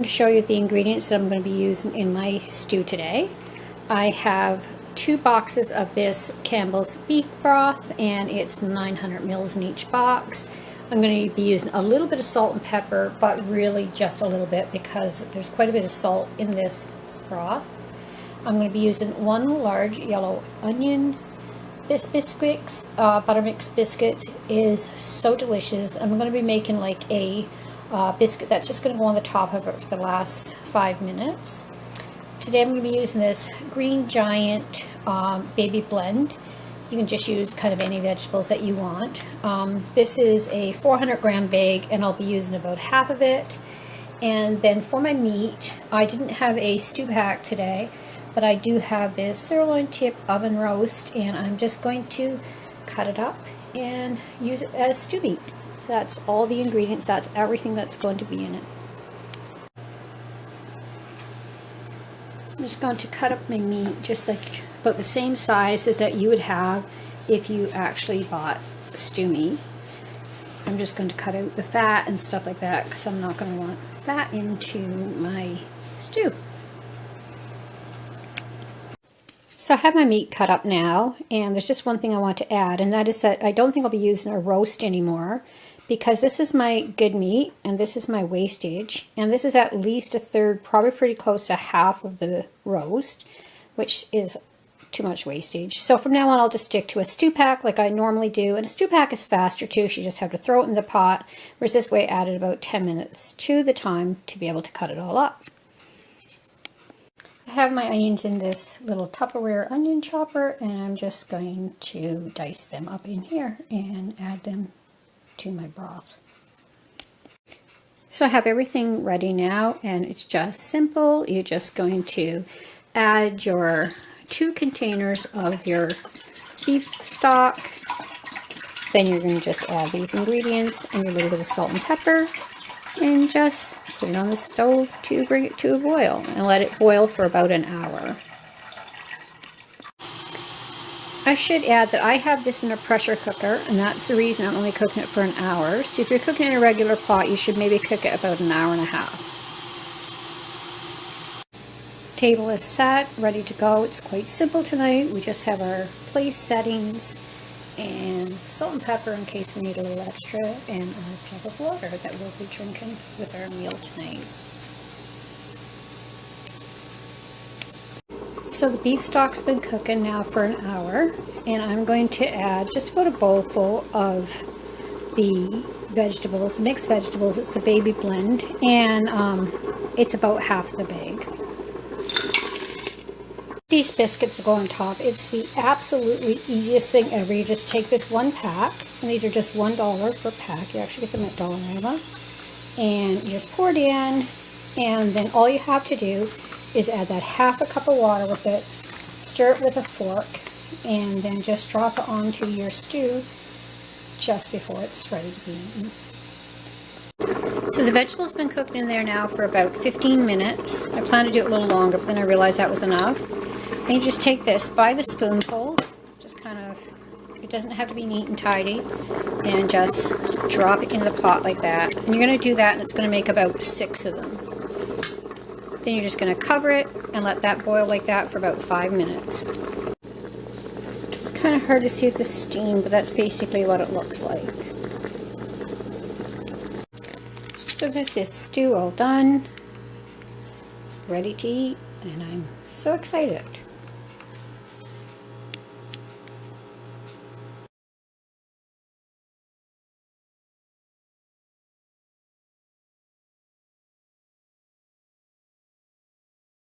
To show you the ingredients that I'm going to be using in my stew today. I have 2 boxes of this Campbell's beef broth, and it's 900 mils in each box. I'm going to be using a little bit of salt and pepper, but really just a little bit because there's quite a bit of salt in this broth. I'm going to be using 1 large yellow onion. This biscuits, Buttermix biscuits, is so delicious. I'm going to be making like a biscuit that's just going to go on the top of it for the last 5 minutes. Today I'm going to be using this Green Giant baby blend. You can just use kind of any vegetables that you want. This is a 400 gram bag, and I'll be using about half of it. And then for my meat, I didn't have a stew pack today, but I do have this sirloin tip oven roast, and I'm just going to cut it up and use it as stew meat. So that's all the ingredients, that's everything that's going to be in it. So I'm just going to cut up my meat just like about the same size as that you would have if you actually bought stew meat. I'm just going to cut out the fat and stuff like that because I'm not going to want fat into my stew. So I have my meat cut up now, and there's just one thing I want to add, and that is that I don't think I'll be using a roast anymore, because this is my good meat and this is my wastage, and this is at least a third, probably pretty close to half of the roast, which is too much wastage. So from now on I'll just stick to a stew pack like I normally do, and a stew pack is faster too, so you just have to throw it in the pot, whereas this way added about 10 minutes to the time to be able to cut it all up. I have my onions in this little Tupperware onion chopper, and I'm just going to dice them up in here and add them to my broth. So I have everything ready now, and it's just simple. You're just going to add your 2 containers of your beef stock. Then you're going to just add these ingredients and your little bit of salt and pepper, and just put it on the stove to bring it to a boil and let it boil for about an hour. I should add that I have this in a pressure cooker, and that's the reason I'm only cooking it for an hour. So if you're cooking in a regular pot, you should maybe cook it about an hour and a half. Table is set, ready to go. It's quite simple tonight. We just have our place settings and salt and pepper in case we need a little extra, and a jug of water that we'll be drinking with our meal tonight. So the beef stock's been cooking now for an hour, and I'm going to add just about a bowl full of the vegetables, mixed vegetables. It's the baby blend, and it's about half the bag. These biscuits go on top. It's the absolutely easiest thing ever. You just take this 1 pack, and these are just $1 per pack. You actually get them at Dollarama, and you just pour it in, and then all you have to do is add that half a cup of water with it, stir it with a fork, and then just drop it onto your stew just before it's ready to be eaten. So the vegetables have been cooked in there now for about 15 minutes. I planned to do it a little longer, but then I realized that was enough. And you just take this by the spoonfuls, just kind of, it doesn't have to be neat and tidy, and just drop it in the pot like that. And you're going to do that, and it's going to make about 6 of them. Then you're just going to cover it and let that boil like that for about 5 minutes. It's kind of hard to see with the steam, but that's basically what it looks like. So this is stew all done, ready to eat, and I'm so excited.